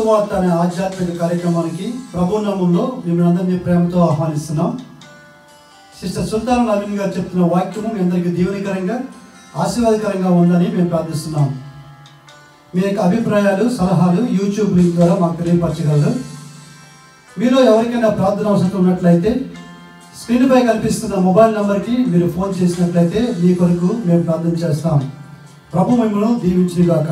సువార్త అనే ఆధ్యాత్మిక కార్యక్రమానికి ప్రభు నామములో మిమ్మల్ని అందరినీ ప్రేమతో ఆహ్వానిస్తున్నాం. సిస్టర్ సుల్తాన్ నవీన్ గారు చెప్తున్న వాక్యము మీ అందరికీ దీవెనకరంగా ఆశీర్వాదకరంగా ఉందని మేము ప్రార్థిస్తున్నాం. మీ యొక్క అభిప్రాయాలు సలహాలు యూట్యూబ్ లింక్ ద్వారా మాకు తెలియపరచగలరు. మీలో ఎవరికైనా ప్రార్థన అవసరం ఉన్నట్లయితే స్క్రీన్పై కనిపిస్తున్న మొబైల్ నెంబర్కి మీరు ఫోన్ చేసినట్లయితే మీ కొరకు మేము ప్రార్థన చేస్తాం. ప్రభు మిమ్మల్ని దీవించుగాక.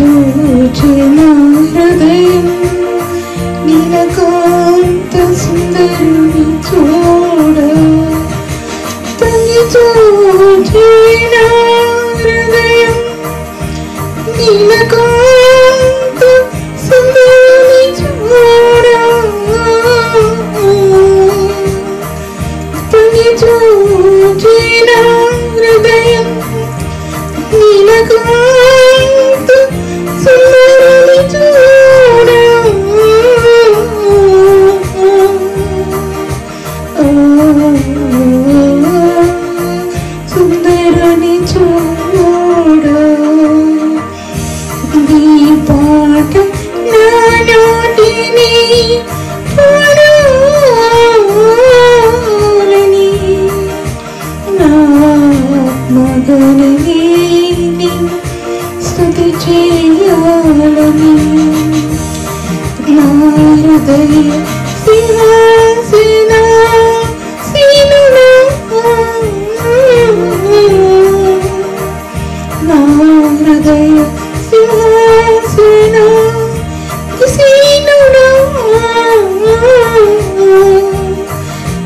చూచిన హృదయం నీలకాంత సుందరుని చూడ తొంగి చూచిన హృదయం నీలకాంత సుందరుని చూడ తొంగి చూచిన హృదయం నీలకాంత సుందరుని చూడ సుందరుని చూడ నీ పాట నా నోటిని పాడాలని నా మగని స్తుతి చేయాలని నా హృదయ సింహాసనాసీనుడా నా హృదయ సింహాసనాసీనుడా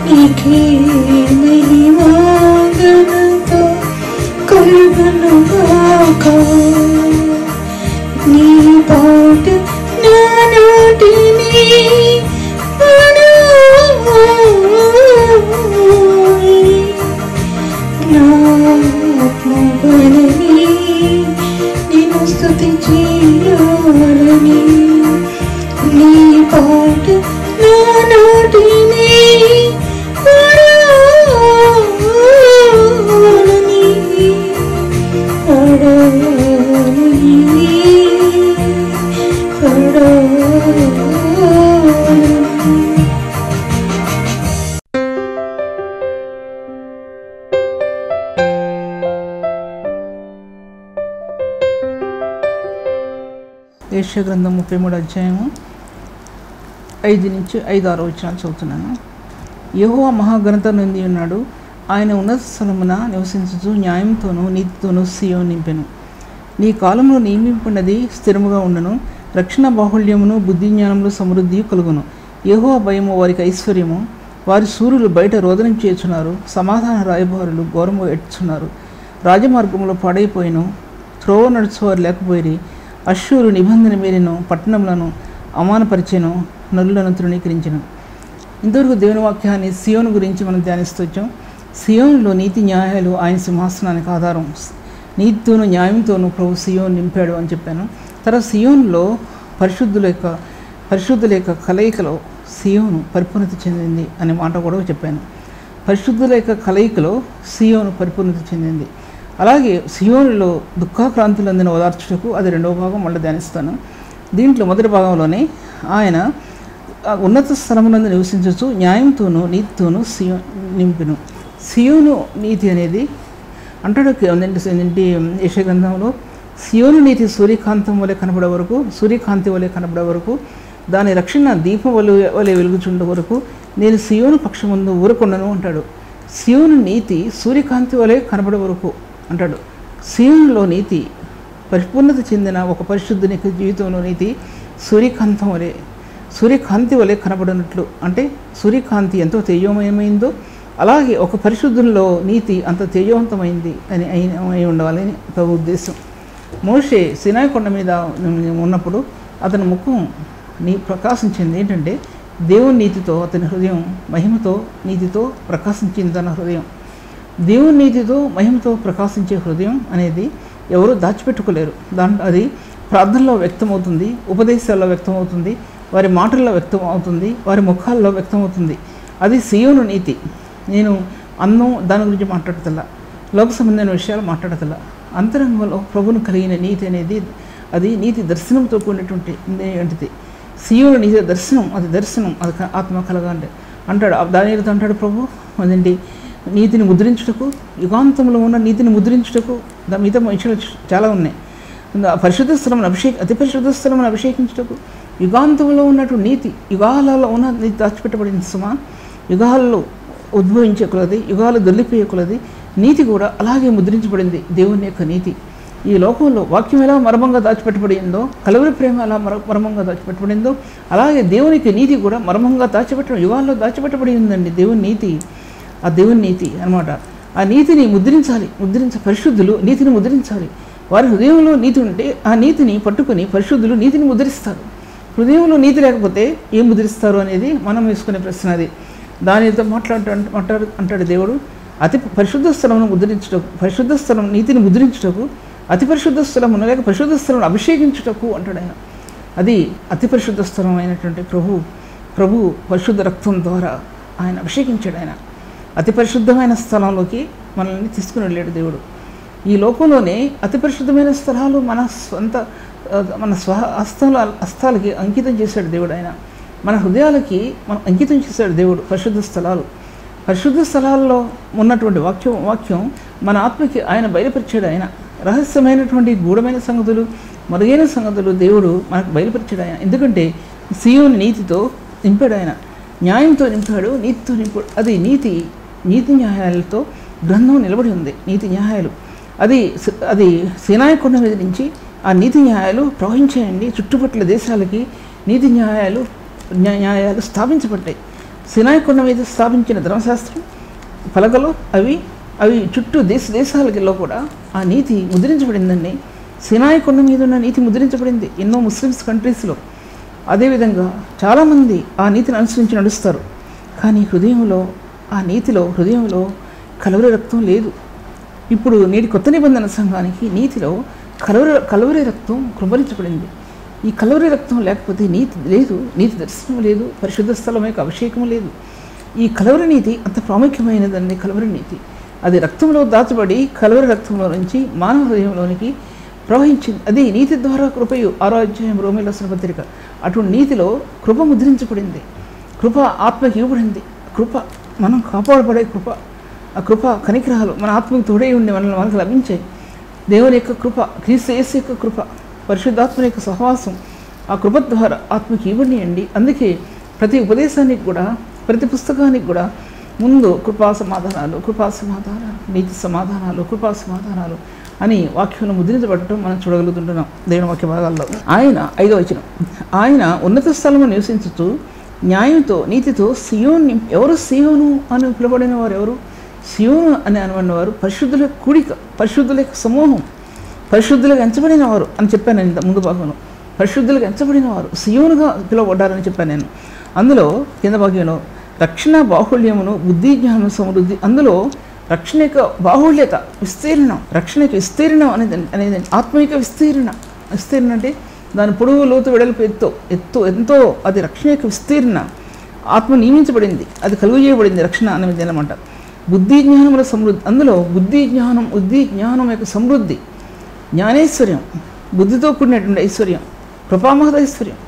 నీకే మహిమా ఘనత కలుగునుగాక నీ పాట నా నోటిని పాడాలి నా ఆత్మబలని నిన్ను స్తుతి చేయాలని నీ పాట నా నోటిని పాడాలని యెషయా గ్రంథం 33 అధ్యాయము 5 నుంచి 5-6 వచనాలు చదువుతున్నాను. యెహోవా మహాఘనత నొంది ఉన్నాడు. ఆయన ఉన్నత స్థలమున నివసించుచు న్యాయంతోనూ నీతితోనూ సీయోను నింపెను. నీ కాలంలో నియమింపున్నది స్థిరముగా ఉండను. రక్షణ బాహుళ్యమును బుద్ధి జ్ఞానములు సమృద్ధి కలుగును. యెహోవా భయము వారికి ఐశ్వర్యము. వారి సూర్యులు బయట రోదనం చేయుచున్నారు. సమాధాన రాయబారులు ఘోరము ఎట్టుచున్నారు. రాజమార్గంలో పాడైపోయిను. త్రోవ నడుచువారు లేకపోయి అశ్షూరు నిబంధన మీరెను. పట్టణములను అవమానపరిచెను. నరులను తృణీకరించెను. ఇంతవరకు దేవుని వాక్యాన్ని సియోను గురించి మనం ధ్యానిస్తూ వచ్చాం. సియోనులో నీతి న్యాయాలు ఆయన సింహాసనానికి ఆధారం. నీతితోనూ న్యాయంతోనూ ప్రభు సియోను నింపాడు అని చెప్పాను. తర్వాత సియోనులో పరిశుద్ధుల యొక్క కలయికలో సియోను పరిపూర్ణత చెందింది అనే మాట కూడా చెప్పాను. పరిశుద్ధుల యొక్క కలయికలో సియోను పరిపూర్ణత చెందింది. అలాగే సియోనులో దుఃఖాక్రాంతులందిన ఓదార్చుటకు అది రెండవ భాగం మళ్ళీ ధ్యానిస్తాను. దీంట్లో మొదటి భాగంలోనే ఆయన ఉన్నత స్థలమునందు నివసించవచ్చు న్యాయంతోనూ నీతితోనూ నింపెను. సియోను నీతి అనేది అంటాడు యెషయా గ్రంథంలో, సియోను నీతి సూర్యకాంతి వలె కనబడే వరకు దాని రక్షణ దీపం వలె వెలుగుచుండే వరకు నేను సియోను పక్షముందు ఊరకొండను అంటాడు. సియోను నీతి సూర్యకాంతి వలె కనబడే వరకు అంటాడు. సియోనులో నీతి పరిపూర్ణత చెందిన ఒక పరిశుద్ధుని జీవితంలో నీతి సూర్యకాంతి వలె కనబడినట్లు, అంటే సూర్యకాంతి ఎంతో తేజోమయమైందో అలాగే ఒక పరిశుద్ధుల్లో నీతి అంత తేజవంతమైంది అని అయి ఉండాలని ప్రభు ఉద్దేశం. మోషే సినాయి కొండ మీద ఉన్నప్పుడు అతని ముఖం ప్రకాశించింది. ఏంటంటే దేవుని నీతితో అతని హృదయం మహిమతో నీతితో ప్రకాశించింది. తన హృదయం దేవుని నీతితో మహిమతో ప్రకాశించే హృదయం అనేది ఎవరు దాచిపెట్టుకోలేరు. అది ప్రార్థనలో వ్యక్తమవుతుంది, ఉపదేశాల్లో వ్యక్తమవుతుంది, వారి మాటల్లో వ్యక్తమవుతుంది, వారి ముఖాల్లో వ్యక్తమవుతుంది. అది సియోను నీతి. నేను అందం దాని గురించి మాట్లాడతల్లా, లోక సంబంధమైన విషయాలు మాట్లాడతల్లా. అంతరంగంలో ప్రభువును కలిగిన నీతి అనేది అది నీతి దర్శనంతో కూడినటువంటిది. సియోను నీతి దర్శనం, అది ఆత్మ కలగాలి అంటాడు. దానితో అంటాడు ప్రభు, అదేంటి నీతిని ముద్రించుటకు, యుగాంతంలో ఉన్న నీతిని ముద్రించుటకు మిగతా విషయాలు చాలా ఉన్నాయి. పరిశుద్ధ స్థలమును అతి పరిశుద్ధ స్థలమును అభిషేకించుటకు, యుగాంతంలో ఉన్నటువంటి నీతి, యుగాలలో ఉన్న నీతి దాచిపెట్టబడిన సుమా, యుగాల్లో ఉద్భవించే కొలది, యుగాలు దొల్లిపోయే కొలది నీతి కూడా అలాగే ముద్రించబడింది. దేవుని యొక్క నీతి ఈ లోకంలో వాక్యం ఎలా మర్మంగా దాచిపెట్టబడిందో, కలువరి ప్రేమ ఎలా మర్మంగా దాచిపెట్టబడిందో, అలాగే దేవునికి నీతి కూడా మర్మంగా యుగాల్లో దాచిపెట్టబడి ఉందండి. దేవుని నీతి, ఆ దేవుని నీతి అన్నమాట. ఆ నీతిని పరిశుద్ధులు నీతిని ముద్రించాలి. వారి హృదయంలో నీతి ఉంటే ఆ నీతిని పట్టుకుని పరిశుద్ధులు నీతిని ముద్రిస్తారు. హృదయంలో నీతి లేకపోతే ఏం ముద్రిస్తారు అనేది మనం వేసుకునే ప్రశ్న అది. దానితో అంటాడు దేవుడు, అతి పరిశుద్ధ స్థలమును ముద్రించుటకు, పరిశుద్ధ స్థలం నీతిని ముద్రించుటకు, అతి పరిశుద్ధ స్థలమును లేక పరిశుద్ధ స్థలం అభిషేకించుటకు అంటాడు ఆయన. అది అతి పరిశుద్ధ స్థలం అయినటువంటి ప్రభు పరిశుద్ధ రక్తం ద్వారా ఆయన అభిషేకించాడు. ఆయన అతి పరిశుద్ధమైన స్థలంలోకి మనల్ని తీసుకుని వెళ్ళాడు దేవుడు. ఈ లోకంలోనే అతి పరిశుద్ధమైన స్థలాలు మన హస్తాలకి అంకితం చేశాడు దేవుడు. ఆయన మన హృదయాలకి అంకితం చేశాడు దేవుడు. పరిశుద్ధ స్థలాల్లో ఉన్నటువంటి వాక్యం మన ఆత్మకి ఆయన బయలుపరిచాడు. ఆయన రహస్యమైనటువంటి గూఢమైన సంగతులు, మరుగైన సంగతులు దేవుడు మనకు బయలుపరిచాడు. ఆయన ఎందుకంటే సీయోని నీతితో నింపాడు. ఆయన న్యాయంతో నింపాడు, నీతితో నింపాడు. అది నీతి న్యాయాలతో గ్రంథం నిలబడి ఉంది. నీతి న్యాయాలు అది సీనాయి కొండ మీద నుంచి ఆ నీతి న్యాయాలు ప్రవహించాయండి. చుట్టుపక్కల దేశాలకి నీతి న్యాయాలు స్థాపించబడ్డాయి. సీనాయి కొండ మీద స్థాపించిన ధర్మశాస్త్రం పలకలు అవి చుట్టూ దేశాలలో కూడా ఆ నీతి ముద్రించబడిందండి. సీనాయి కొండ మీద ఉన్న నీతి ముద్రించబడింది ఎన్నో ముస్లిమ్స్ కంట్రీస్లో. అదేవిధంగా చాలామంది ఆ నీతిని అనుసరించి నడుస్తారు. కానీ హృదయంలో కలువరి రక్తం లేదు. ఇప్పుడు నేటి కొత్త నిబంధన సంఘానికి నీతిలో కలువరి రక్తం కృపరించబడింది. ఈ కలువరి రక్తం లేకపోతే నీతి లేదు, నీతి దర్శనం లేదు, పరిశుద్ధ స్థలం యొక్క అభిషేకం లేదు. ఈ కలువరి నీతి అంత ప్రాముఖ్యమైనదండి. కలువరి నీతి అది రక్తంలో దాచబడి కలువరి రక్తంలో నుంచి మానవ హృదయంలోనికి ప్రవహించింది. అది నీతి ద్వారా కృపయు 6వ అధ్యాయం రోమీయుల రాసిన పత్రిక. అటువంటి నీతిలో కృప ముద్రించబడింది. కృప ఆత్మకి ఇవ్వబడింది. కృప మనం కాపాడబడే కృప, ఆ కృప కనికరాలు మన ఆత్మకు తోడై ఉండి మనకు లభించాయి. దేవుని యొక్క కృప, క్రీస్తు యేసు యొక్క కృప, పరిశుద్ధాత్మ యొక్క సహవాసం ఆ కృప ద్వారా ఆత్మకి ఇవ్వనియండి. అందుకే ప్రతి ఉపదేశానికి కూడా, ప్రతి పుస్తకానికి కూడా ముందు కృపా సమాధానాలు, నీతి సమాధానాలు, కృపా సమాధానాలు అని వాక్యంలో ముద్రించబడటం మనం చూడగలుగుతుంటున్నాం దేవుని వాక్య భాగాల్లో. ఆయన 5వ వచనం, ఆయన ఉన్నత స్థలము నివసించుతూ న్యాయంతో నీతితో సియోను. ఎవరు సియోను అని పిలువబడిన వారు? ఎవరు సియోను అని అనబడినవారు? పరిశుద్ధుల కూడిక, పరిశుద్ధుల సమూహం, పరిశుద్ధులకు ఎంచబడిన వారు అని చెప్పాను నేను ముందు భాగంలో. పరిశుద్ధులకు ఎంచబడిన వారు సియోనుగా పిలువబడ్డారని చెప్పాను నేను. అందులో కింద భాగంలో రక్షణ బాహుళ్యమును, బుద్ధి జ్ఞానం సమృద్ధి. అందులో రక్షణ యొక్క బాహుళ్యత, విస్తీర్ణం, రక్షణ యొక్క విస్తీర్ణం అనేది ఆత్మిక విస్తీర్ణ అంటే దాని పొడవు, లోతు, వెడల్పు, ఎంతో అది రక్షణ యొక్క విస్తీర్ణ. ఆత్మ నియమించబడింది, అది కలుగు చేయబడింది రక్షణ అనేది అనమాట. బుద్ధి జ్ఞానముల సమృద్ధి. అందులో బుద్ధి జ్ఞానం యొక్క సమృద్ధి, జ్ఞానేశ్వర్యం, బుద్ధితో కూడినటువంటి ఐశ్వర్యం, కృపామహద ఐశ్వర్యం,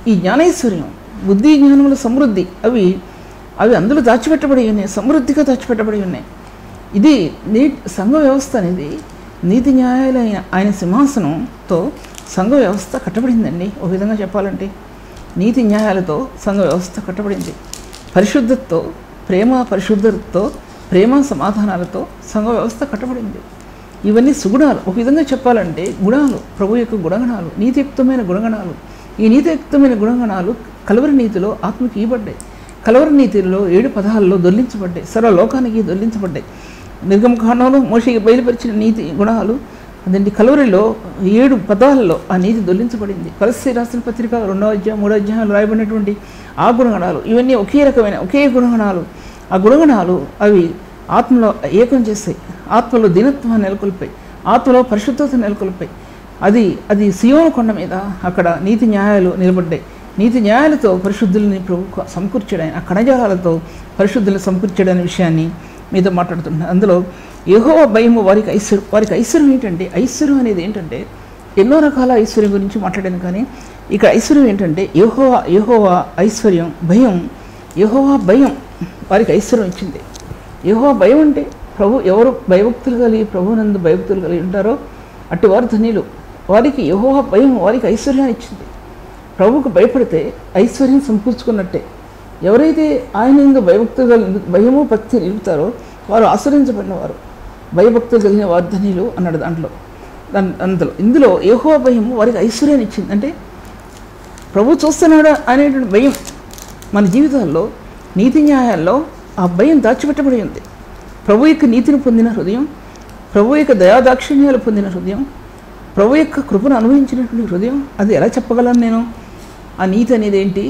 ఈ జ్ఞానేశ్వర్యం, బుద్ధి జ్ఞానముల సమృద్ధి అవి అందులో దాచిపెట్టబడి ఉన్నాయి, సమృద్ధిగా దాచిపెట్టబడి ఉన్నాయి. ఇది సంఘ వ్యవస్థ అనేది నీతి న్యాయాలైన ఆయన సింహాసనంతో సంఘ వ్యవస్థ కట్టబడిందండి. ఒక విధంగా చెప్పాలంటే నీతి న్యాయాలతో సంఘ వ్యవస్థ కట్టబడింది. పరిశుద్ధతతో ప్రేమ సమాధానాలతో సంఘ వ్యవస్థ కట్టబడింది. ఇవన్నీ సుగుణాలు. ఒక విధంగా చెప్పాలంటే గుణాలు, ప్రభు యొక్క గుణగణాలు, నీతియుక్తమైన గుణగణాలు. ఈ నీతియుక్తమైన గుణగణాలు కలువరి నీతిలో ఆత్మకి ఇవ్వబడ్డాయి. కలువరి నీతిలో 7 పదాలలో దొర్లించబడ్డాయి, సర్వలోకానికి దొర్లించబడ్డాయి. నిర్గమకాండంలో మోషేకి బయలుపరిచిన నీతి గుణాలు అదండి కలువరిలో 7 పదాలలో ఆ నీతి దొర్లించబడింది. కొలస్సీ రాసిన పత్రిక 2వ అధ్యాయం 3వ అధ్యాయంలో రాయబడినటువంటి ఆ గుణగణాలు ఇవన్నీ ఒకే గుణగణాలు. ఆ గుణగణాలు అవి ఆత్మలో ఏకం చేస్తాయి, ఆత్మలో దినత్వాన్ని నెలకొల్పాయి, ఆత్మలో పరిశుద్ధత నెలకొల్పాయి. అది సియోను కొండ మీద అక్కడ నీతి న్యాయాలు నిలబడ్డాయి. నీతి న్యాయాలతో పరిశుద్ధులని ప్రభు సమకూర్చాడని, ఆ కణజాలాలతో పరిశుద్ధులను సమకూర్చాడనే విషయాన్ని మీతో మాట్లాడుతున్నాను. అందులో యెహోవా భయము వారికి ఐశ్వర్యం ఏంటంటే, ఐశ్వర్యం అనేది ఏంటంటే ఎన్నో రకాల ఐశ్వర్యం గురించి మాట్లాడాను. కానీ ఇక్కడ ఐశ్వర్యం ఏంటంటే యెహోవా ఐశ్వర్యం, యెహోవా భయం వారికి ఐశ్వర్యం ఇచ్చింది. యెహోవా భయం అంటే ఎవరు భయభక్తులు కలిగి ప్రభువునందు భయభక్తులు కలిగి ఉంటారో అటువారు ధన్యులు. వారికి యెహోవా భయం వారికి ఐశ్వర్యాన్ని ఇచ్చింది. ప్రభువుకు భయపడితే ఐశ్వర్యం సమకూర్చుకున్నట్టే. ఎవరైతే ఆయన యందు భయము భక్తి నిలుపుతారో వారు ఆశ్రయించబడిన వారు, భయభక్తులు కలిగిన వారు ధన్యులు అన్నాడు. దాంట్లో ఇందులో యెహోవా భయం వారికి ఐశ్వర్యాన్ని ఇచ్చింది. అంటే ప్రభు చూస్తున్నాడు అనేటువంటి భయం మన జీవితాల్లో, నీతి న్యాయాల్లో ఆ భయం దాచిపెట్టబడి ఉంది. ప్రభు యొక్క నీతిని పొందిన హృదయం, ప్రభు యొక్క దయాదాక్షిణ్యాలు పొందిన హృదయం, ప్రభు యొక్క కృపను అనుభవించినటువంటి హృదయం, అది ఎలా చెప్పగలను నేను? ఆ నీతి అనేది ఏంటి,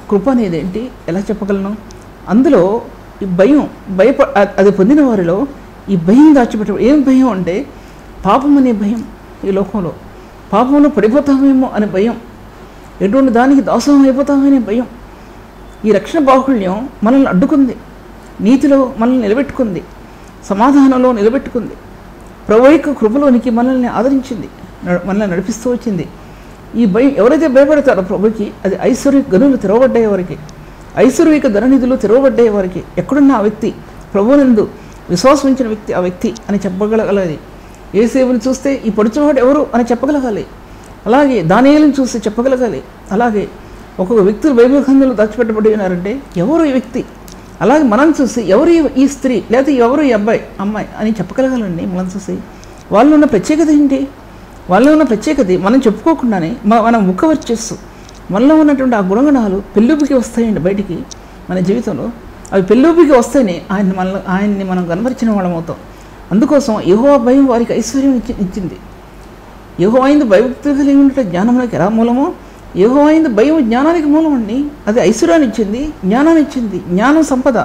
కృప అనేది ఏంటి, ఎలా చెప్పగలను? అందులో ఈ భయం, అది పొందిన వారిలో ఈ భయం దాచిపెట్టబడి. ఏం భయం అంటే పాపం అనే భయం. ఈ లోకంలో పాపంలో పడిపోతామేమో అనే భయం, ఎటువంటి దానికి దాసం అయిపోతామనే భయం. ఈ రక్షణ బాహుళ్యం మనల్ని అడ్డుకుంది, నీతిలో మనల్ని నిలబెట్టుకుంది, సమాధానంలో నిలబెట్టుకుంది, ప్రభు యొక్క కృపలోనికి మనల్ని ఆదరించింది, మనల్ని నడిపిస్తూ వచ్చింది. ఈ భయం ఎవరైతే భయపడతారో ప్రభుకి, అది ఐశ్వర్య గనులు తెరవబడ్డాయి వారికి, ఐశ్వర్యక ధననిధులు తెరవబడ్డాయి వారికి. ఎక్కడున్న ఆ వ్యక్తి, ప్రభువునందు విశ్వాసం ఉంచిన వ్యక్తి ఆ వ్యక్తి అని చెప్పగలగాలి. యేసేపుని చూస్తే ఈ పొడుచువాడు ఎవరు అని చెప్పగలగాలి. అలాగే దానియేలుని చూసి చెప్పగలగాలి. అలాగే ఒక్కొక్క వ్యక్తులు బైబిల్ గ్రంథంలో దాచిపెట్టబడి ఉన్నారంటే ఎవరు ఈ వ్యక్తి, అలాగే మనం చూసి ఎవరు ఈ స్త్రీ లేదా ఎవరు ఈ అమ్మాయి అని చెప్పగలగాలండి. మనం చూసి వాళ్ళు ఉన్న ప్రత్యేకత ఏంటి, వాళ్ళు ఉన్న ప్రత్యేకత మనం చెప్పుకోకుండానే మనం ముఖవర్చస్సు, మనలో ఉన్నటువంటి ఆ గుణగణాలు పెళ్ళుపికి వస్తాయండి బయటికి మన జీవితంలో. అవి పెళ్ళుపికి వస్తేనే ఆయన్ని మనం కనపరిచిన వాళ్ళం అవుతాం. అందుకోసం యెహోవా భయం వారికి ఐశ్వర్యం ఇచ్చింది. యెహోవా యందు భయభక్తులు కలిగి ఉండటం జ్ఞానమునకు ఎలా మూలమో, యెహోవా యందు భయం జ్ఞానానికి మూలం అండి. అది ఐశ్వర్యాన్ని ఇచ్చింది, జ్ఞానాన్ని ఇచ్చింది. జ్ఞానం సంపద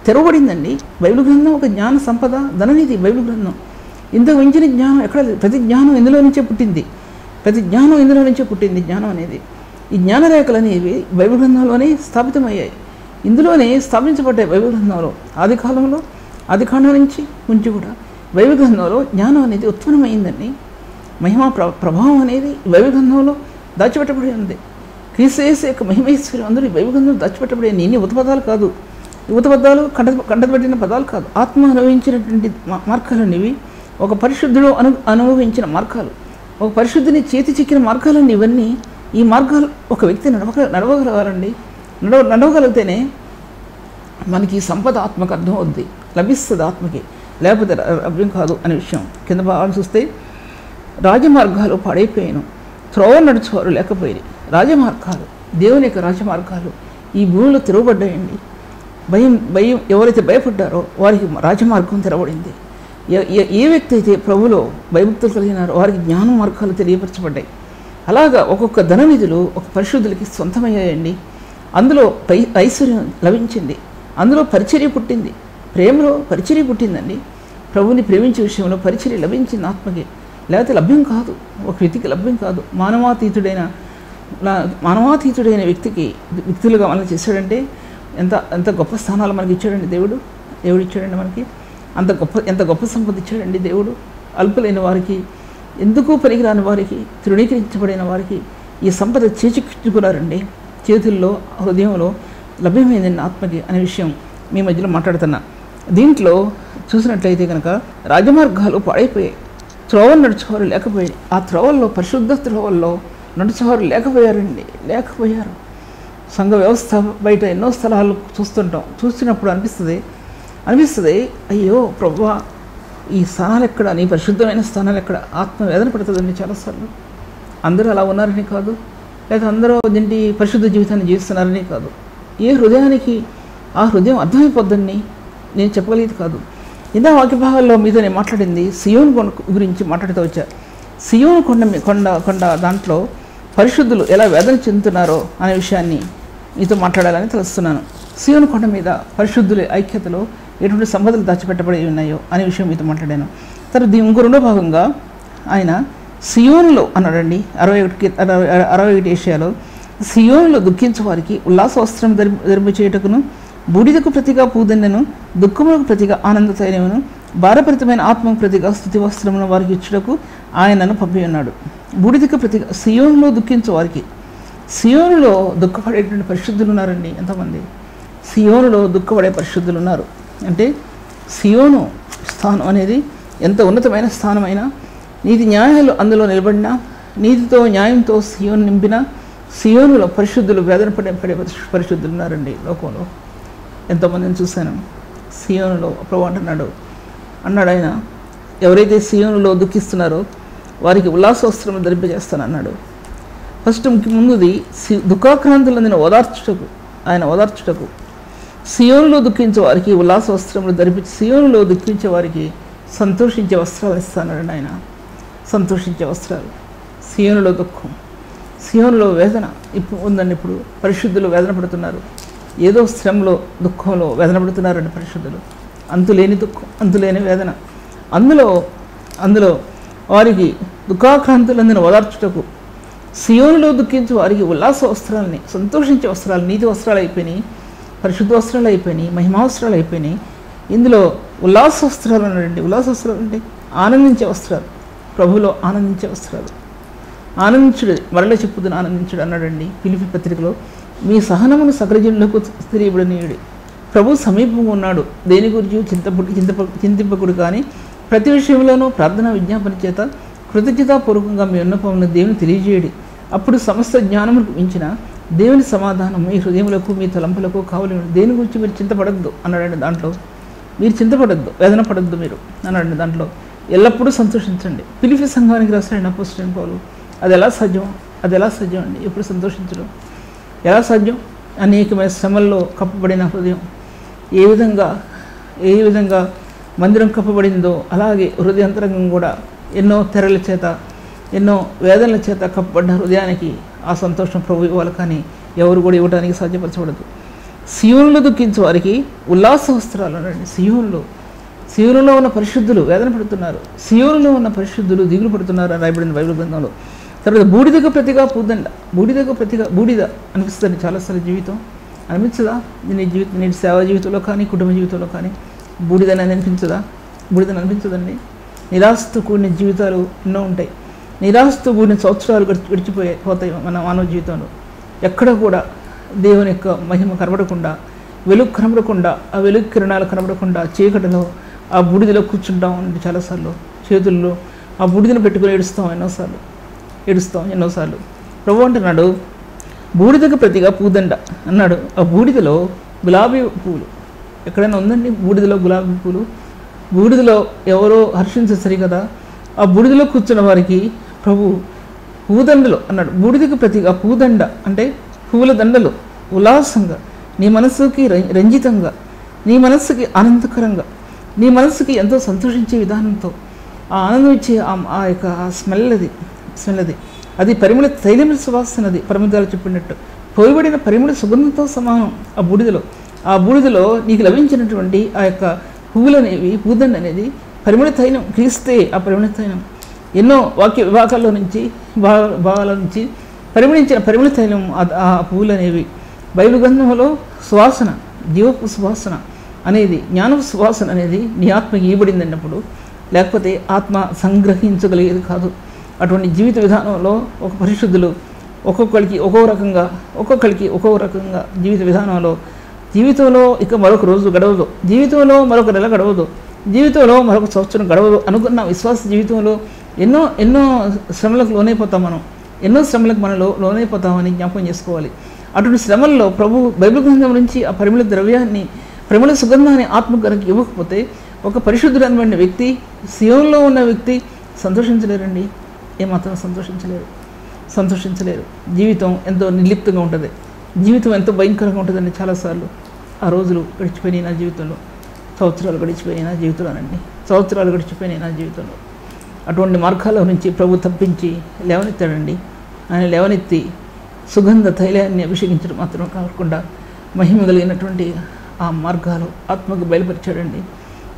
తెరవబడిందండి. బైబిల్ గ్రంథం ఒక జ్ఞాన సంపద, ధననిధి బైబిల్ గ్రంథం. ఇంతకు మించిన జ్ఞానం ఎక్కడ లేదు. ప్రతి జ్ఞానం ఇందులో నుంచే పుట్టింది, ప్రతి జ్ఞానం ఇందులో నుంచే పుట్టింది. జ్ఞానం అనేది, ఈ జ్ఞానరేఖలు అనేవి బైబిల్ గ్రంథంలోనే స్థాపితమయ్యాయి, ఇందులోనే స్థాపించబడ్డాయి. బైబిల్ గ్రంథంలో ఆది కాండం నుంచి కూడా బైబిల్ గ్రంథంలో జ్ఞానం అనేది ఉత్పన్నమైందండి. మహిమా ప్రభావం అనేది బైబిల్ గ్రంథంలో దాచిపెట్టబడి ఉంది. క్రీస్తు యేసు యొక్క మహిమైశ్వర్యం అందరూ ఈ బైబిల్ గ్రంథంలో దాచిపెట్టబడి. ఇన్ని ఉతపదాలు కాదు, ఈ ఉతపదాలు కంటబెట్టిన పదాలు కాదు, ఆత్మ అనుభవించినటువంటి మార్గాలు అనేవి. ఒక పరిశుద్ధుడు అనుభవించిన మార్గాలు, ఒక పరిశుద్ధిని చేతి చిక్కిన మార్గాలండి ఇవన్నీ. ఈ మార్గాలు ఒక వ్యక్తి నడవగలగాలండి. నడవగలిగితేనే మనకి సంపద ఆత్మకు అర్థం అవుద్ది, లభిస్తుంది ఆత్మకి, లేకపోతే లభ్యం కాదు అనే విషయం. కింద భాగాలు చూస్తే రాజమార్గాలు పాడైపోయాను, త్రోవ నడుచువారు లేకపోయి. రాజమార్గాలు, దేవుని యొక్క రాజమార్గాలు ఈ భూమిలో తెరవబడ్డాయండి. భయం ఎవరైతే భయపడ్డారో వారికి రాజమార్గం తెరవబడింది. ఏ వ్యక్తి అయితే ప్రభులో భయభక్తులు కలిగినారో వారికి జ్ఞాన మార్గాలు తెలియపరచబడ్డాయి. అలాగా ఒక్కొక్క ధననిధులు ఒక పరిశుద్ధులకి సొంతమయ్యాయండి. అందులో ఐశ్వర్యం లభించింది, అందులో పరిచర్య పుట్టింది, ప్రేమలో పరిచర్య పుట్టిందండి. ప్రభుని ప్రేమించే విషయంలో పరిచర్య లభించింది ఆత్మకి, లేకపోతే లభ్యం కాదు, ఒక వ్యక్తికి లభ్యం కాదు. మానవాతీతుడైన వ్యక్తులుగా మనల్ని చేశాడంటే ఎంత గొప్ప స్థానాలు మనకి ఇచ్చాడండి దేవుడు ఇచ్చాడండి మనకి. ఎంత గొప్ప సంపద ఇచ్చాడండి దేవుడు. అల్పులైన వారికి, ఎందుకు పనికిరాని వారికి, తృణీకరించబడిన వారికి ఈ సంపద చేజిక్కించుకున్నారండి. చేతుల్లో, హృదయంలో లభ్యమైందండి ఆత్మకి అనే విషయం మీ మధ్యలో మాట్లాడుతున్నా. దీంట్లో చూసినట్లయితే కనుక రాజమార్గాలు పాడైపోయాయి, త్రోవలు నడుచువారు లేకపోయాయి. ఆ త్రోవల్లో, పరిశుద్ధ త్రోవల్లో నడుచువారు లేకపోయారు. సంఘ వ్యవస్థ బయట ఎన్నో స్థలాలు చూసినప్పుడు అనిపిస్తుంది అయ్యో ప్రభువా, ఈ స్థానాలు ఎక్కడ, నీ పరిశుద్ధమైన స్థానాలు ఎక్కడ? ఆత్మ వేదన పడుతుందండి చాలాసార్లు. అందరూ అలా ఉన్నారని కాదు, లేదా అందరూ దీంటి పరిశుద్ధ జీవితాన్ని జీవిస్తున్నారని కాదు. ఏ హృదయానికి ఆ హృదయం అర్థమైపోద్దని నేను చెప్పగలిగేది కాదు. ఇందా వాక్య భాగాల్లో మీతో నేను మాట్లాడింది సియోను కొండ గురించి మాట్లాడుతూ వచ్చా. సియోను కొండ దాంట్లో పరిశుద్ధులు ఎలా వేదన చెందుతున్నారో అనే విషయాన్ని మీతో మాట్లాడాలని తెలుస్తున్నాను. సియోను కొండ మీద పరిశుద్ధుల ఐక్యతలో ఎటువంటి సంపదలు దాచిపెట్టబడి ఉన్నాయో అనే విషయం మీతో మాట్లాడాను. తర్వాత ఇంకో రెండో భాగంగా ఆయన సియోనులో అన్నాడండి. 61 ఏషియాలో సియోనులో దుఃఖించే వారికి ఉల్లాస వస్త్రం ధరింపచేయుటకును, బూడిదకు ప్రతిగా పూదన్నెను, దుఃఖములకు ప్రతిగా ఆనంద తైలమును, భారభరితమైన ఆత్మకు ప్రతిగా స్తుతి వస్త్రమును వారికి ఇచ్చుటకు ఆయనను పంపి ఉన్నాడు. బూడిదకు ప్రతిగా సియోనులో దుఃఖించే వారికి, సియోనులో దుఃఖపడేటువంటి పరిశుద్ధులు ఉన్నారండి. ఎంతమంది సియోనులో దుఃఖపడే పరిశుద్ధులు ఉన్నారు అంటే, సియోను స్థానం అనేది ఎంత ఉన్నతమైన స్థానమైనా, నీతి న్యాయాలు అందులో నిలబడిన, నీతితో న్యాయంతో సియోను నింపిన సియోనులో పరిశుద్ధులు, వేదన పడే పరిశుద్ధులు ఉన్నారండి. లోకంలో ఎంతోమందిని చూశాను. సియోనులో ప్రభు అన్నాడు ఆయన, ఎవరైతే సియోనులో దుఃఖిస్తున్నారో వారికి ఉల్లాస వస్త్రములు ధరింపజేస్తానన్నాడు. ఫస్ట్ ముందుది దుఃఖాక్రాంతులందిన ఓదార్చుటకు, ఆయన ఓదార్చుటకు సియోనులో దుఃఖించే వారికి ఉల్లాస వస్త్రములు ధరిపించి సియోనులో దుఃఖించే వారికి సంతోషించే వస్త్రాలు ఇస్తానన్నాడు ఆయన. సంతోషించే వస్త్రాలు. సియోనులో దుఃఖం, సియోనులో వేదన ఇప్పుడు ఉందండి. ఇప్పుడు పరిశుద్ధులు వేదన పడుతున్నారు. ఏదో శ్రమలో దుఃఖంలో వేదన పడుతున్నారండి పరిశుద్ధులు. అంతులేని దుఃఖం, అంతులేని వేదన. అందులో వారికి దుఃఖాక్రాంతులందిన ఓదార్చుటకు సియోనులో దుఃఖించే వారికి ఉల్లాస వస్త్రాలని, సంతోషించే వస్త్రాలు, నీతి వస్త్రాలు అయిపోయినాయి, పరిశుద్ధ వస్త్రాలు అయిపోయినాయి, మహిమా వస్త్రాలు అయిపోయినాయి. ఇందులో ఉల్లాస వస్త్రాలు అన్నాడండి. ఉల్లాస వస్త్రాలు అంటే ఆనందించే వస్త్రాలు, ప్రభులో ఆనందించే వస్త్రాలు. ఆనందించుడు, మరలా చెప్పుదని ఆనందించుడు అన్నాడండి ఫిలిప్పీ పత్రికలో. మీ సహనమును సకలజనులకు తెలియబడనీయుడు. ప్రభు సమీపంగా ఉన్నాడు. దేని గురించి చింతింపకుడు, కానీ ప్రతి విషయంలోనూ ప్రార్థన విజ్ఞాపన చేత కృతజ్ఞతాపూర్వకంగా మీ ఉన్నపమును దేవుని తెలియజేయడి. అప్పుడు సమస్త జ్ఞానములకు మించిన దేవుని సమాధానం మీ హృదయములకు మీ తలంపులకు కావలేను. దేని గురించి మీరు చింతపడద్దు అన్నాడండి దాంట్లో. మీరు చింతపడద్దు, వేదన పడద్దు మీరు అన్నాడండి దాంట్లో. ఎల్లప్పుడూ సంతోషించండి. ఫిలిప్పీ సంఘానికి రాసిన అపోస్తలుడైన పౌలు. అది ఎలా సాధ్యం అండి? ఎప్పుడు సంతోషించడం ఎలా సాధ్యం? అనేకమైన శ్రమల్లో కప్పబడిన హృదయం ఏ విధంగా మందిరం కప్పబడిందో అలాగే హృదయాంతరంగం కూడా ఎన్నో తెరల చేత, ఎన్నో వేదనల చేత కప్పబడిన హృదయానికి ఆ సంతోషం ప్రభు ఇవ్వాలి, కానీ ఎవరు కూడా ఇవ్వడానికి సాధ్యపరచబడదు. సియోనులో దుఃఖించే వారికి ఉల్లాస వస్త్రాలు అనండి. సియోనులో ఉన్న పరిశుద్ధులు వేదన పడుతున్నారు, సియోనులో ఉన్న పరిశుద్ధులు దిగులు పడుతున్నారు అని రాయబడింది బైబిల్ గ్రంథంలో. తర్వాత బూడిదకు ప్రతిగా పూదండ, బూడిద అనిపిస్తుంది చాలాసార్లు. జీవితం అనిపించదా? నీ సేవా జీవితంలో కానీ కుటుంబ జీవితంలో కానీ బూడిదని అనిపించదండి. నిరాశతో కూడిన జీవితాలు ఎన్నో ఉంటాయి. నిరాశతో కూడిన సంవత్సరాలు పోతాయి మన మానవ జీవితంలో. ఎక్కడ కూడా దేవుని యొక్క మహిమ కనబడకుండా, వెలుగు కనబడకుండా, ఆ వెలుగు కిరణాలు కనబడకుండా చీకటిలో ఆ బూడిదలో కూర్చుంటాం అంటే చాలాసార్లు. చేతుల్లో ఆ బూడిదను పెట్టుకుని ఏడుస్తాం ఎన్నోసార్లు. ప్రభు అంటున్నాడు బూడిదకు ప్రతిగా పూదండ అన్నాడు. ఆ బూడిదలో గులాబీ పూలు ఎక్కడైనా ఉందండి? బూడిదలో గులాబీ పూలు. బూడిదలో ఎవరో హర్షించేసరి కదా, ఆ బూడిదలో కూర్చున్న వారికి ప్రభు పూదండలు అన్నాడు. బూడిదకు ప్రతిగా పూదండ అంటే పూల దండలు. ఉల్లాసంగా, నీ మనస్సుకి రంజితంగా, నీ మనస్సుకి ఆనందకరంగా, నీ మనస్సుకి ఎంతో సంతోషించే విధానంతో ఆ ఆనందం ఇచ్చే ఆ యొక్క స్మెల్ అది అది పరిమళ తైలముల సువాసనది. పరిమితాలు చెప్పినట్టు పోయబడిన పరిమళ సుగంధంతో సమానం ఆ బూడిదలో నీకు లభించినటువంటి ఆ యొక్క పువ్వులనేవి, పూదండ అనేది పరిమళ తైలం. క్రీస్తే ఆ పరిమళ తైలం. ఎన్నో వాక్య విభాగాల్లో నుంచి భాగాల నుంచి పరిమళించిన పరిమళ తైలం ఆ పువ్వులు అనేవి. బైబిల్ గ్రంథంలో సువాసన, జీవపు సువాసన అనేది, జ్ఞానపు సువాసన అనేది నీ ఆత్మకి ఇవ్వబడింది అన్నప్పుడు, లేకపోతే ఆత్మ సంగ్రహించగలిగేది కాదు. అటువంటి జీవిత విధానంలో ఒక పరిశుద్ధులు ఒక్కొక్కరికి ఒక్కో రకంగా జీవిత విధానంలో, జీవితంలో ఇక మరొక రోజు గడవదు, జీవితంలో మరొక నెల గడవదు, జీవితంలో మరొక సంవత్సరం గడవదు అనుకున్న విశ్వాస జీవితంలో ఎన్నో శ్రమలకు లోనైపోతాం మనం. ఎన్నో శ్రమలకు మనం లోనైపోతామని జ్ఞాపకం చేసుకోవాలి. అటువంటి శ్రమల్లో ప్రభు బైబిల్ గ్రంథం నుంచి ఆ పరిమళ ద్రవ్యాన్ని, పరిమళ సుగంధాన్ని ఆత్మకు కనుక ఇవ్వకపోతే ఒక పరిశుద్ధుడైన వ్యక్తి, సియోనులో ఉన్న వ్యక్తి సంతోషించలేరండి. ఏమాత్రం సంతోషించలేరు. జీవితం ఎంతో నిర్లిప్తంగా ఉంటుంది. జీవితం ఎంతో భయంకరంగా ఉంటుందండి. చాలాసార్లు ఆ రోజులు గడిచిపోయినాయి నా జీవితంలో, సంవత్సరాలు గడిచిపోయినాయి నా జీవితంలో. అటువంటి మార్గాల నుంచి ప్రభు తప్పించి లేవనెత్తాడండి. ఆయన లేవనెత్తి సుగంధ తైలాన్ని అభిషేకించడం మాత్రం కాకుండా మహిమ కలిగినటువంటి ఆ మార్గాలు ఆత్మకు బయలుపరిచాడండి.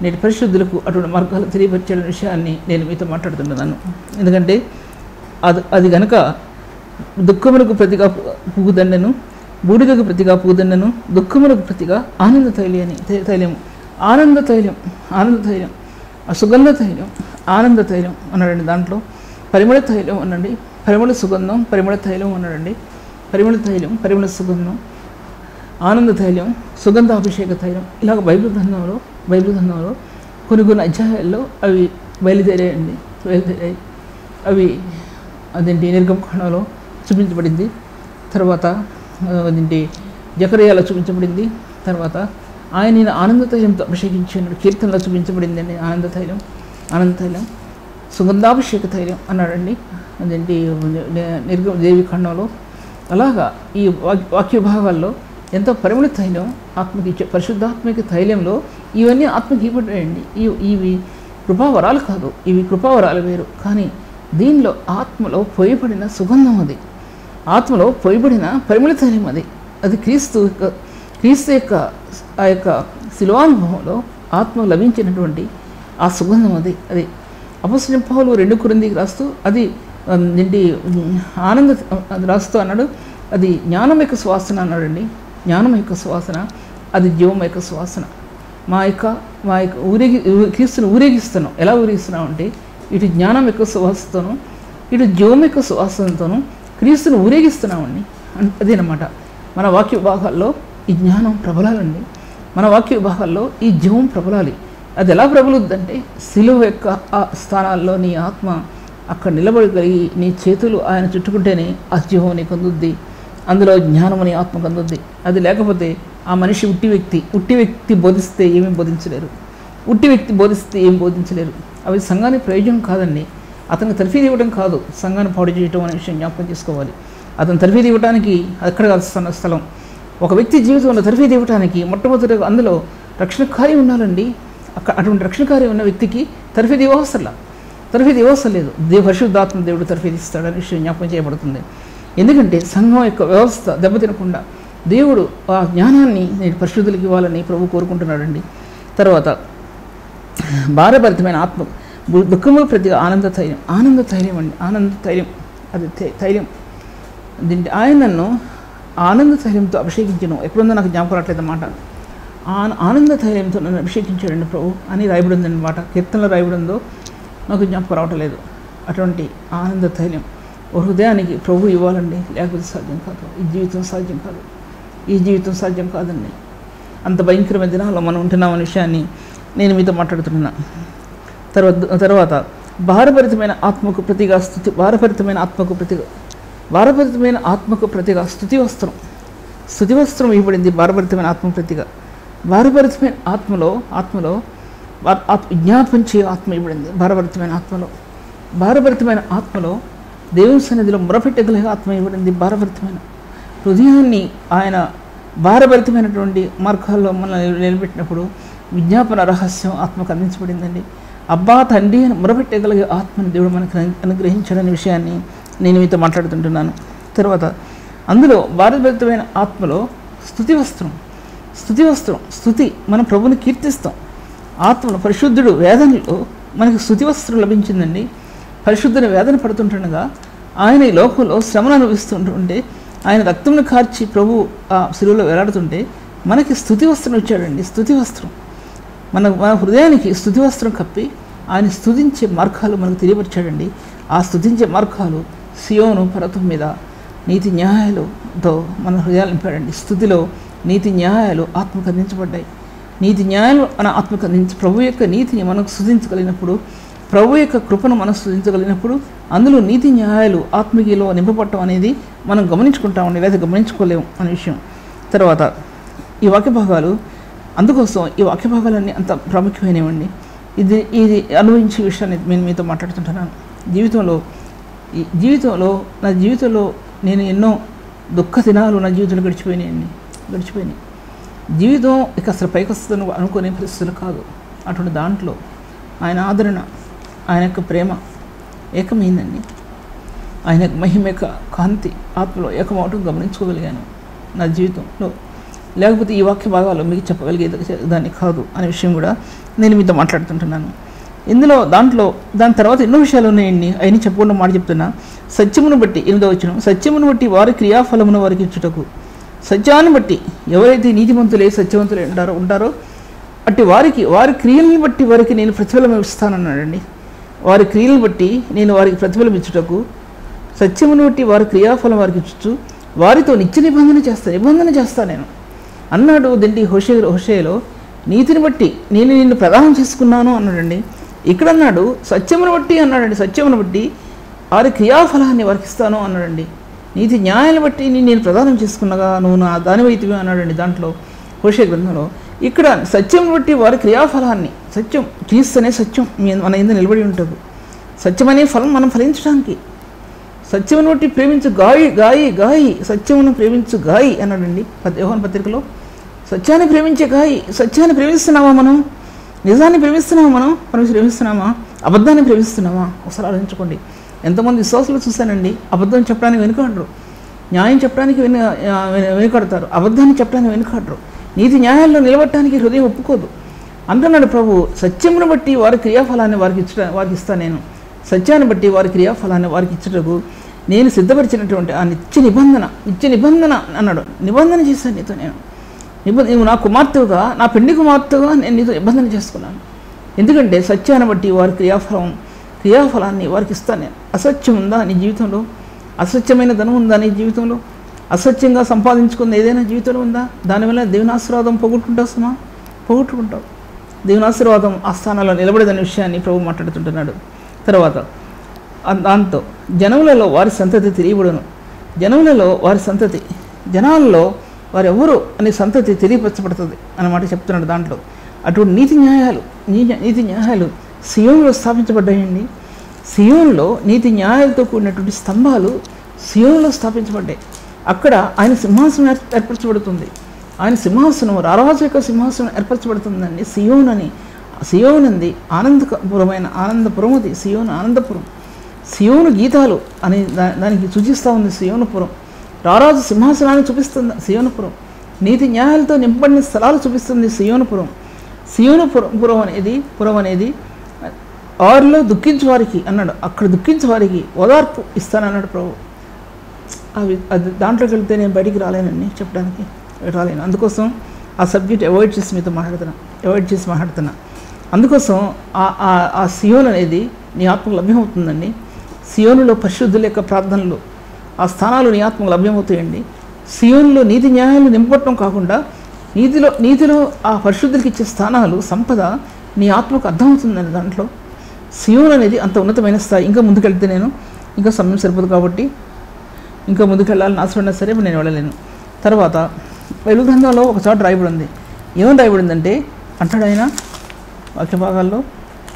నేటి పరిశుద్ధులకు అటువంటి మార్గాలు తెలియపరిచాడనే విషయాన్ని నేను మీతో మాట్లాడుతున్నాను. ఎందుకంటే అది కనుక దుఃఖములకు ప్రతిగా పూదండను, బూడిదకు ప్రతిగా పూదండను, దుఃఖములకు ప్రతిగా ఆనంద తైలం, ఆ సుగంధ తైలం, ఆనంద తైలం అన్నాడండి. దాంట్లో పరిమళ తైలం అనండి, పరిమళ సుగంధం, పరిమళ తైలం అన్నాడండి. పరిమళ సుగంధం, ఆనంద తైలం, సుగంధాభిషేక తైలం, ఇలాగ బైబిల్ గ్రంథంలో కొన్ని అధ్యాయాల్లో అవి బయలుదేరాయి. అవి అదేంటి నిర్గమకాండలో చూపించబడింది, తర్వాత అదేంటి జకర్యాలో చూపించబడింది, తర్వాత ఆయన ఆనంద తైలంతో అభిషేకించాడు. కీర్తనలో చూపించబడింది అండి ఆనంద తైలం. సుగంధాభిషేక తైలం అన్నాడండి. అదేంటి దేవి ఖండంలో. అలాగా ఈ వాక్య భాగాల్లో ఎంతో పరిమళ తైలం ఆత్మకి పరిశుద్ధాత్మకి తైలంలో ఇవన్నీ ఆత్మకి ఇవ్వబడ్డాయండి. ఇవి కృపావరాలు కాదు, ఇవి కృపావరాలు వేరు. కానీ దీనిలో ఆత్మలో పోయబడిన సుగంధం అది, ఆత్మలో పోయబడిన పరిమళ తైలం అది. అది క్రీస్తు యొక్క ఆ యొక్క శిలువానుభవంలో ఆత్మ లభించినటువంటి ఆ సుగంధం అది అపొస్తలుడైన పౌలు 2 కొరింథీకి రాస్తూ అది ఏంటి ఆనంద రాస్తూ అన్నాడు, అది జ్ఞానం యొక్క సువాసన అన్నాడండి. జ్ఞానం యొక్క సువాసన, అది జీవం యొక్క సువాసన. మా యొక్క క్రీస్తుని ఊరేగిస్తున్నాం. ఎలా ఊరేగిస్తున్నాం అంటే ఇటు జ్ఞానం యొక్క సువాసనతోనూ ఇటు జీవం యొక్క సువాసనతోనూ క్రీస్తుని ఊరేగిస్తున్నామండి. అదేనమాట మన వాక్య విభాగాల్లో ఈ జ్ఞానం ప్రబలాలండి. మన వాక్య విభాగాల్లో ఈ జీవం ప్రబలాలి. అది ఎలా ప్రబలుద్దంటే శిలువ యొక్క ఆ స్థానాల్లో నీ ఆత్మ అక్కడ నిలబడగలిగి నీ చేతులు ఆయన చుట్టుకుంటేనే ఆ జీవం నీకు అందుద్ది, అందులో జ్ఞానం నీ ఆత్మకు అందుద్ది. అది లేకపోతే ఆ మనిషి ఉట్టి వ్యక్తి బోధిస్తే ఏమీ బోధించలేరు. ఉట్టి వ్యక్తి బోధిస్తే ఏం బోధించలేరు. అవి సంఘానికి ప్రయోజనం కాదండి. అతనికి తర్ఫీదు ఇవ్వడం కాదు సంఘాన్ని పాడు చేయటం అనే విషయం జ్ఞాపకం చేసుకోవాలి. అతను తర్ఫీదు ఇవ్వడానికి అక్కడ కాల్సిన స్థలం. ఒక వ్యక్తి జీవితంలో తర్ఫీదు ఇవ్వడానికి మొట్టమొదటిగా అందులో రక్షణ కార్యం ఉండాలండి. అటువంటి రక్షణ కార్యం ఉన్న వ్యక్తికి తర్ఫీదు ఇవ్వవసరం లేదు. పరిశుద్ధాత్మ దేవుడు తర్ఫీదు ఇస్తాడనే విషయం జ్ఞాపకం చేయబడుతుంది. ఎందుకంటే సంఘం యొక్క వ్యవస్థ దెబ్బతినకుండా దేవుడు ఆ జ్ఞానాన్ని నేను పరిశుద్ధులకు ఇవ్వాలని ప్రభు కోరుకుంటున్నాడండి. తర్వాత భారభరితమైన ఆత్మ దుఃఖము ప్రతి ఆనంద తైలం అండి. ఆనంద తైలం అది తైలం. దీంట్లో ఆయన నన్ను ఆనంద తైలంతో అభిషేకించను. ఎప్పుడుందో నాకు జ్ఞాపకం రావట్లేదు అన్నమాట. ఆనంద తైలంతో నన్ను అభిషేకించాడండి ప్రభు అని రాయబడి ఉందన్నమాట. కీర్తనలో రాయబడి ఉందో నాకు జ్ఞాపకం రావట్లేదు. అటువంటి ఆనంద తైలం ఓ హృదయానికి ప్రభు ఇవ్వాలండి. లేకపోతే సాధ్యం కాదు. ఈ జీవితం సాధ్యం కాదండి. అంత భయంకరమైన దినాల్లో మనం ఉంటున్నామనే విషయాన్ని నేను మీతో మాట్లాడుతున్నా. తర్వాత భారభరితమైన ఆత్మకు ప్రతిగా భారభరితమైన ఆత్మకు ప్రతిగా స్తుతి వస్త్రం ఇవ్వబడింది. భారభరితమైన ఆత్మ ప్రతిగా భారభరితమైన ఆత్మలో విజ్ఞాపం చేయ ఆత్మ ఇవ్వబడింది. భారభరితమైన ఆత్మలో దేవుని సన్నిధిలో మొరపెట్టగలిగే ఆత్మ ఇవ్వబడింది. భారభరితమైన హృదయాన్ని ఆయన భారభరితమైనటువంటి మార్గాల్లో మనల్ని నిలబెట్టినప్పుడు విజ్ఞాపన రహస్యం ఆత్మకు అందించబడిందండి. అబ్బా తండ్రి అని మొరపెట్టగలిగే ఆత్మని దేవుడు మనకు అనుగ్రహించాడనే విషయాన్ని నేను మీతో మాట్లాడుతుంటున్నాను. తర్వాత అందులో భారభరితమైన ఆత్మలో స్తుతి మనం ప్రభుని కీర్తిస్తాం. ఆత్మలో పరిశుద్ధుడు వేదనలో మనకి స్తుతి వస్త్రం లభించిందండి. పరిశుద్ధుని వేదన పడుతుంటుండగా ఆయన ఈ లోకంలో శ్రమను అనుభవిస్తుంటుంటే ఆయన రక్తంను కార్చి ప్రభు ఆ శిలువలో వేలాడుతుంటే మనకి స్తుతి వస్త్రం ఇచ్చాడండి. స్తుతి వస్త్రం మన హృదయానికి స్తుతి వస్త్రం కప్పి ఆయన స్తుతించే మార్గాలు మనకు తెలియపరిచాడండి. ఆ స్తుతించే మార్గాలు సియోను పర్వతం మీద నీతి న్యాయాలతో మన హృదయాలు నింపాడండి. స్తుతిలో నీతి న్యాయాలు ఆత్మకు అందించబడ్డాయి. నీతి న్యాయాలు మన ఆత్మకు అందించి ప్రభు యొక్క నీతిని మనకు స్తుతించగలిగినప్పుడు, ప్రభు యొక్క కృపను మనం స్తుతించగలిగినప్పుడు అందులో నీతి న్యాయాలు ఆత్మీయలో నింపబడటం అనేది మనం గమనించుకుంటామండి, లేదా గమనించుకోలేము అనే విషయం. తర్వాత ఈ వాక్య భాగాలు అందుకోసం ఈ వాక్య భాగాలన్నీ అంత ప్రాముఖ్యమైనవండి. ఇది అనుభవించే విషయాన్ని నేను మీతో మాట్లాడుతుంటున్నాను. నా జీవితంలో నేను ఎన్నో దుఃఖ దినాలు నా జీవితంలో గడిచిపోయినాయి. జీవితం ఇక అసలు పైకి వస్తుందని అనుకునే పరిస్థితులు కాదు. అటువంటి దాంట్లో ఆయన ఆదరణ, ఆయన యొక్క ప్రేమ ఏకమైందండి. ఆయన మహిమ యొక్క కాంతి ఆత్మలో ఏకమవటం గమనించుకోగలిగాను నా జీవితంలో. లేకపోతే ఈ వాక్య భాగాలు మీకు చెప్పగలిగేది దాన్ని కాదు అనే విషయం కూడా నేను మీతో మాట్లాడుతుంటున్నాను. దాని తర్వాత ఎన్నో విషయాలు ఉన్నాయండి. అయినా చెప్పకుండా మాట చెప్తున్నా. సత్యమును బట్టి 8వ వచనం, సత్యమును బట్టి వారి క్రియాఫలమును వారికి ఇచ్చుటకు. సత్యాన్ని బట్టి ఎవరైతే నీతిమంతులే సత్యవంతులే ఉంటారో అట్టి వారి క్రియలను బట్టి వారికి నేను ప్రతిఫలం ఇస్తానన్నాడండి. వారి క్రియలను బట్టి నేను వారికి ప్రతిఫలం ఇచ్చుటకు, సత్యమును బట్టి వారి క్రియాఫలం వారికి ఇచ్చు వారితో నిత్య నిబంధన చేస్తా నేను అన్నాడు. దండి హోషేలో నీతిని బట్టి నేను నిన్ను ప్రదానం చేసుకున్నాను అన్నాడండి. ఇక్కడ అన్నాడు సత్యమును బట్టి అన్నాడండి. సత్యమును బట్టి వారి క్రియాఫలాన్ని వారికి ఇస్తాను అన్నాడండి. నీతి న్యాయాన్ని బట్టి నేను ప్రదానం చేసుకున్నగా నువ్వు నా దానివైతివి అన్నాడండి దాంట్లో హోషే గ్రంథంలో. ఇక్కడ సత్యం బట్టి వారి క్రియాఫలాన్ని, సత్యం క్రీస్తునే సత్యం మన ఇందు నిలబడి ఉంటుంది. సత్యమనే ఫలం మనం ఫలించడానికి. సత్యమును బట్టి ప్రేమించు గాయి గాయి గాయి, సత్యమును ప్రేమించు గాయి అన్నాడండి యోహాను పత్రికలో. సత్యాన్ని ప్రేమించే గాయి. సత్యాన్ని ప్రేమిస్తున్నామా మనం? నిజాన్ని ప్రేమిస్తున్నామా మనం ప్రేమిస్తున్నామా? అబద్ధాన్ని ప్రేమిస్తున్నామా? ఒకసారి ఆలోచించుకోండి. ఎంతమంది విశ్వాసులు చూశానండి, అబద్ధం చెప్పడానికి వెనుకాడరు, న్యాయం చెప్పడానికి వెనుకాడతారు, అబద్ధాన్ని చెప్పడానికి వెనుకాడరు, నీతి న్యాయాల్లో నిలబడటానికి హృదయం ఒప్పుకోదు. అంటున్నాడు ప్రభు, సత్యమును బట్టి వారి క్రియాఫలాన్ని వారికి ఇస్తాను నేను. సత్యాన్ని బట్టి వారి క్రియాఫలాన్ని వారికి ఇచ్చటకు నేను సిద్ధపరిచినటువంటి ఆ నిత్య నిబంధన అన్నాడు. నిబంధన చేశాను నీతో నేను. నువ్వు నా కుమార్తెగా, నా పెండి కుమార్తెగా నేను నీతో నిబంధన చేసుకున్నాను. ఎందుకంటే సత్యాన్ని బట్టి వారి క్రియాఫలాన్ని వారికి ఇస్తాను నేను. అసత్యం ఉందా నీ జీవితంలో? అసత్యమైన ధనం ఉందా నీ జీవితంలో? అసత్యంగా సంపాదించుకుంది ఏదైనా జీవితంలో ఉందా? దానివల్ల దేవుని ఆశీర్వాదం పోగొట్టుకుంటావు. దేవుని ఆశీర్వాదం ఆ స్థానంలో నిలబడేదనే విషయాన్ని ప్రభు మాట్లాడుతుంటున్నాడు. తర్వాత దాంతో జనములలో వారి సంతతి తెలియబడును. జనాలలో వారెవరు అనే సంతతి తెలియపరచబడుతుంది అన్నమాట చెప్తున్నాడు. దాంట్లో అటువంటి నీతి న్యాయాలు సియోనులో స్థాపించబడ్డాయండి. సియోనులో నీతి న్యాయాలతో కూడినటువంటి స్తంభాలు సియోనులో స్థాపించబడ్డాయి. అక్కడ ఆయన సింహాసనం ఏర్పరచబడుతుంది. ఆయన సింహాసనం రారాజు యొక్క సింహాసనం ఏర్పరచబడుతుందండి. సియోన్ అంది ఆనందపురం. అది సియోను ఆనందపురం. సియోను గీతాలు అని దానికి సూచిస్తూ ఉంది సియోనుపురం. రారాజు సింహాసనాన్ని చూపిస్తుంది సియోనుపురం. నీతి న్యాయాలతో నింపబడిన స్థలాలు చూపిస్తుంది సియోనుపురం అనేది వారిలో దుఃఖించే వారికి అన్నాడు. అక్కడ దుఃఖించే వారికి ఓదార్పు ఇస్తానన్నాడు ప్రభు. అది దాంట్లోకి వెళ్తే నేను బయటికి చెప్పడానికి రాలేను. అందుకోసం ఆ సబ్జెక్ట్ అవాయిడ్ చేసి మాట్లాడుతున్నా. అందుకోసం ఆ సియోన్ అనేది నీ ఆత్మకు లభ్యమవుతుందండి. సియోనులో పరిశుద్ధుల యొక్క ప్రార్థనలు, ఆ స్థానాలు నీ ఆత్మకు లభ్యమవుతాయండి. సియోనులో నీతి న్యాయాలు నింపటం కాకుండా నీతిలో ఆ పరిశుద్ధులకి ఇచ్చే స్థానాలు, సంపద నీ ఆత్మకు అర్థమవుతుందండి. దాంట్లో సియోన్ అనేది అంత ఉన్నతమైన స్థాయి. ఇంకా ముందుకెళ్తే ఇంకా సమయం సరిపోదు కాబట్టి ఇంకా ముందుకెళ్ళాలని ఆశపడినా సరే నేను వెళ్ళలేను. తర్వాత బైబిల్ గ్రంథంలో ఒక చోట రాయబడి ఉంది. ఏమని రాయబడిందంటే అంటాడు ఆయన వాక్య భాగాల్లో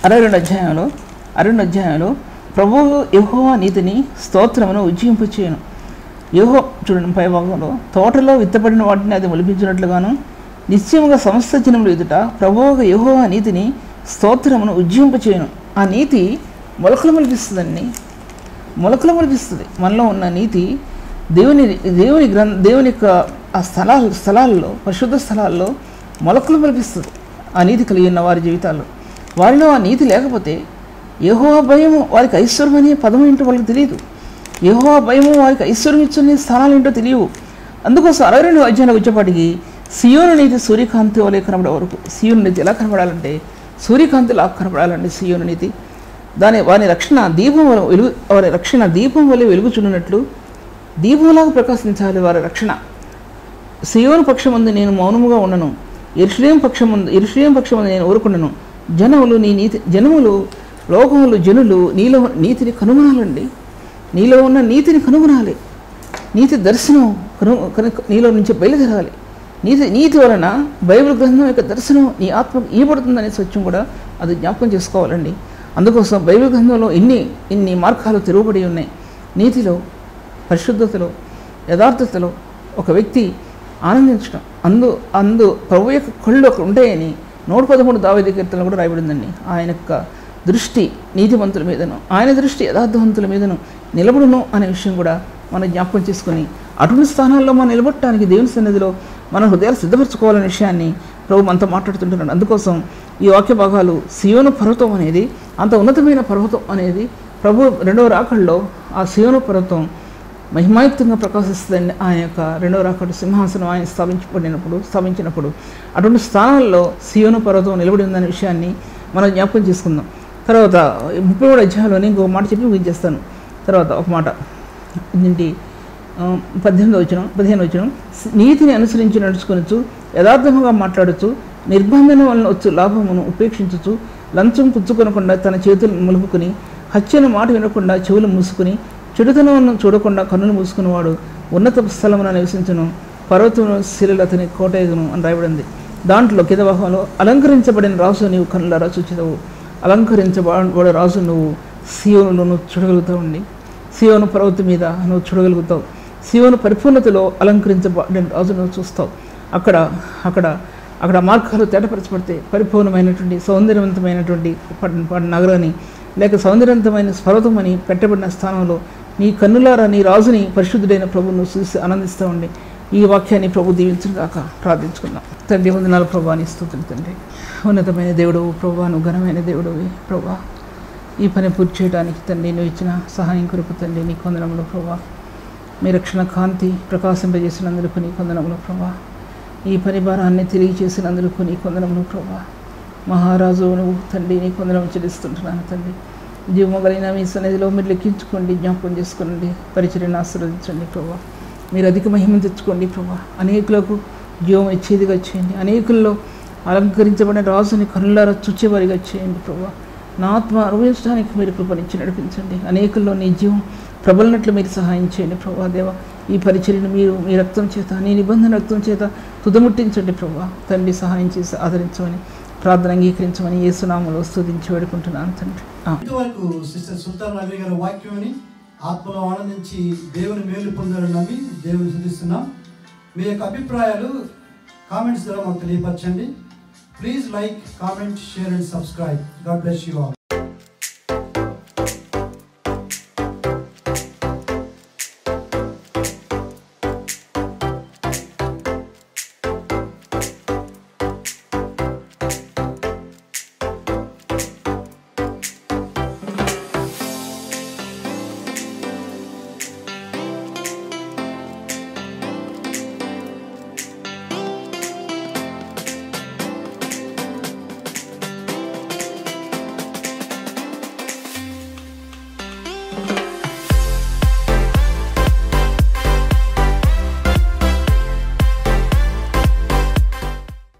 62 అధ్యాయంలో ప్రభువు యెహోవా నీతిని స్తోత్రమును ఉజ్జీంపచేయును. చూడండి పై భాగంలో, తోటలో విత్తబడిన వాటిని అది మొలిపించినట్లుగాను నిశ్చయముగా సమస్త జనములు ఎదుట ప్రభువు యెహోవా నీతిని స్తోత్రమును ఉజ్జీంపచేయును. ఆ నీతి మొలకలు మొలిపిస్తుంది. మనలో ఉన్న నీతి దేవుని యొక్క ఆ స్థలాల్లో పరిశుద్ధ స్థలాల్లో మొలకలు మొలిపిస్తుంది. ఆ నీతి కలిగి ఉన్న వారి జీవితాల్లో. వారిలో ఆ నీతి లేకపోతే యెహోవా భయము వారికి ఐశ్వర్యం అనే పదం ఏంటో వాళ్ళకి తెలియదు. యెహోవా భయము వారికి ఐశ్వర్యం ఇచ్చే స్థానాలు ఏంటో తెలియవు. అందుకోసం 62 అధ్యాయంలో వచ్చేపాటికి సియోను నీతి సూర్యకాంతి వలె కనబడే వరకు. సియోను నీతి ఎలా కనబడాలంటే సూర్యకాంతిలా కనబడాలండి. సియోను నీతి వారి రక్షణ దీపం వలె వెలుగుచున్నట్లు దీపంలాగా ప్రకాశించాలి వారి రక్షణ. సియోను పక్షమందు నేను మౌనముగా ఉండను, యెరూషలేము పక్షమందు నేను ఊరుకుండను. జనులు నీలో నీతిని కనుగొనాలండి. నీలో ఉన్న నీతిని కనుగొనాలి. నీతి దర్శనం నీలో నుంచి బయలుదేరాలి. నీతి వలన బైబిల్ గ్రంథం యొక్క దర్శనం నీ ఆత్మకు ఇవ్వబడుతుందనే సత్యం కూడా అది జ్ఞాపకం చేసుకోవాలండి. అందుకోసం బైబిల్ గ్రంథంలో ఇన్ని మార్గాలు తెరవబడి ఉన్నాయి. నీతిలో, పరిశుద్ధతలో, యథార్థతలో ఒక వ్యక్తి ఆనందించడం అందు ప్రభు యొక్క కళ్ళు అక్కడ ఉంటాయని 113 దావీదు కీర్తనలో కూడా రాయబడిందండి. ఆయన యొక్క దృష్టి నీతిమంతుల మీదను, ఆయన దృష్టి యథార్థవంతుల మీదను నిలబడును అనే విషయం కూడా మనం జ్ఞాపకం చేసుకుని అటువంటి స్థానాల్లో మనం నిలబడటానికి దేవుని సన్నిధిలో మన హృదయాలు సిద్ధపరచుకోవాలనే విషయాన్ని ప్రభు మనతో మాట్లాడుతుంటున్నాడు. అందుకోసం ఈ వాక్య భాగాలు సియోను పర్వతం అనేది అంత ఉన్నతమైన పర్వతం అనేది ప్రభు 2వ రాకడలో ఆ సియోను పర్వతం మహిమాయుక్తంగా ప్రకాశిస్తుందండి. ఆయన యొక్క 2వ రాకడ సింహాసనం ఆయన స్థాపించినప్పుడు అటువంటి స్థానాల్లో సియోను పర్వతం నిలబడి ఉందనే విషయాన్ని మనం జ్ఞాపకం చేసుకుందాం. తర్వాత 33 అధ్యాయంలోని ఇంకొక మాట చెప్పి ముగించేస్తాను. తర్వాత ఒక మాట ఏంటి 15 వచనం, నీతిని అనుసరించి నడుచుకొనొచ్చు, యథార్థముగా మాట్లాడచ్చు, నిర్బంధన వలన వచ్చు లాభమును ఉపేక్షించచ్చు, లంచం పుచ్చుకొనకుండా తన చేతులు ములుపుకుని, హత్యను మాట వినకుండా చెవులు మూసుకుని, చెడుతనವನ್ನು చూడకుండా కన్నులు మూసుకున్నవాడు ఉన్నత స్థలమున నివసించును, పర్వతమును శిలలు అతని కోటయగును అని రాయబడింది. దాంట్లో కింద భాగంలో అలంకరించబడిన రాజు నీవు కన్నులారా చూచెదవు, అలంకరించబడిన రాజు నువ్వు సియోనులో నువ్వు చూడగలుగుతావు. సియోను పర్వతం మీద నువ్వు చూడగలుగుతావు. సియోను పరిపూర్ణతలో అలంకరించబడిన రాజు నువ్వు చూస్తావు. అక్కడ అక్కడ అక్కడ మార్గాలు తేటపరచబడితే పరిపూర్ణమైనటువంటి సౌందర్యవంతమైనటువంటి నగరాన్ని లేక సౌందర్యవంతమైన పర్వతం అని పెట్టబడిన స్థానంలో నీ కన్నులారా నీ రాజుని పరిశుద్ధుడైన ప్రభువును చూసి ఆనందిస్తూ ఉండి ఈ వాక్యాన్ని ప్రభు దీవించుగాక ప్రార్థించుకుందాం. తండ్రి వందనాలు ప్రభా, నీ స్తుతులు తండ్రి. ఉన్నతమైన దేవుడు ప్రభా, నువ్వు ఘనమైన దేవుడు ప్రభా. ఈ పని పూర్తి చేయడానికి తండ్రి నువ్వు ఇచ్చిన సహాయం కొరకు తండ్రి నీ కొందనములు ప్రభా. మీ రక్షణ కాంతి ప్రకాశింపజేసినందుకు నీ కొందనములు ప్రభా. ఈ పని భారాన్ని తెలియజేసినందుకు నీ కొందనములు ప్రభా. మహారాజు నువ్వు తండ్రి నీ కొందనం చెల్లిస్తుంటున్నాను తండ్రి. జీవమగలైన మీ సన్నిధిలో మీరు లెక్కించుకోండి, జ్ఞాపకం చేసుకోండి, పరిచర్యను ఆశీర్వదించండి ప్రభా. మీరు అధిక మహిమ తెచ్చుకోండి ప్రభా. అనేకులకు జీవం ఇచ్చేదిగా చేయండి. అనేకుల్లో అలంకరించబడిన రాజుని కనులారా చుచ్చేవారిగా చేయండి ప్రభా. నా ఆత్మ అనుభవించడానికి మీరు కృపనిచ్చి నడిపించండి. అనేకుల్లో నీ జీవం ప్రబలినట్లు మీరు సహాయం చేయండి ప్రభా. దేవ ఈ పరిచర్యను మీరు మీ రక్తం చేత నీ నిబంధన రక్తం చేత తుదముట్టించండి ప్రభా. తండ్రి సహాయం చేసి ఆదరించమని ప్రార్థన అంగీకరించమని యేసునామములో స్తుతించి వేడుకుంటున్నాను తండ్రి. ఇంతవరకు సిస్టర్ సుల్తాన్ నవీన్ గారి వాక్యాన్ని ఆత్మలో ఆనందించి దేవుని మేలు పొందాలని నమ్మి దేవుని స్తుతిస్తున్నాం. మీ యొక్క అభిప్రాయాలు కామెంట్స్ ద్వారా మాకు తెలియపరచండి. Please like, comment, share and subscribe. God bless you all.